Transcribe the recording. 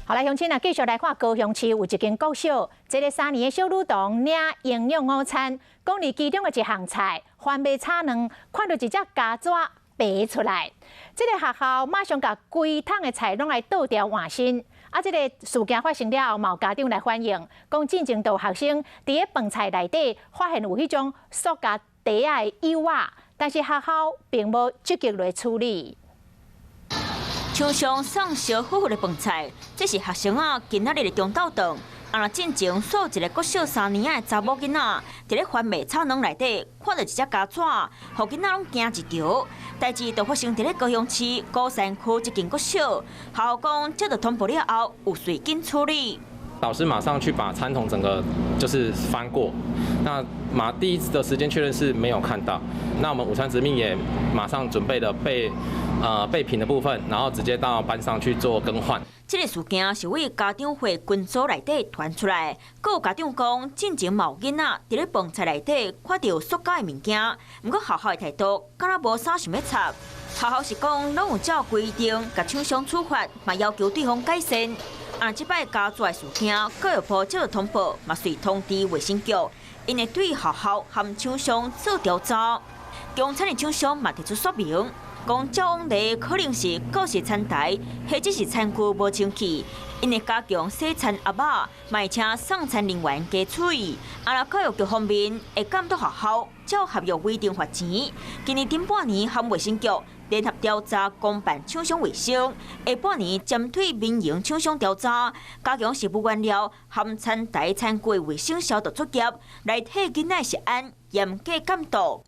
好来，乡亲啊，继续来看高雄市有一间国小，这个3年的小女童领营养午餐，讲里其中的一项菜番麦炒卵，看到一只家蛇爬出来，这个学校马上把规桶的菜拢来倒掉换新。啊，这个事件发生了后，嘛有家长来反映，讲进前有学生伫个饭菜内底发现有迄种塑胶袋仔的幼仔，但是学校并无积极来处理。 厂商送烧糊糊的饭菜，这是学生啊今仔日的中昼顿。若进前所一个国小3年的查某囡仔，伫咧番麦炒卵内底看到一只家蛇，互囡仔拢惊一跳。代志就发生伫咧高雄市鼓山区一间国小，学校讲接到通报了后，有随紧处理。 导师马上去把餐桶整个就是翻过，那第一的时间确认是没有看到，那我们午餐执命也马上准备了备品的部分，然后直接到班上去做更换。这个事件是为家长会群组内底传出来，阁有家长讲，进前某囡仔伫咧饭菜内底看到塑胶的物件，不过学校的态度敢若无啥想要插。学校是讲拢有照规定，甲厂商处罚，嘛要求对方改善。 即摆家蛇的事件，教育部接到通报，嘛遂通知卫生局，因会对学校和厂商做调查。中餐的厂商嘛提出说明，讲照往例可能是告示餐台，或者是餐具无清气，因会加强洗餐盒仔，卖请送餐人员加处理。若教育局方面会监督学校照合约规定罚钱。今年顶半年和卫生局 联合调查公办厂商卫生，下半年针对民营厂商调查，加强食物原料和餐台餐具卫生消毒作业，来替囡仔食安严格监督。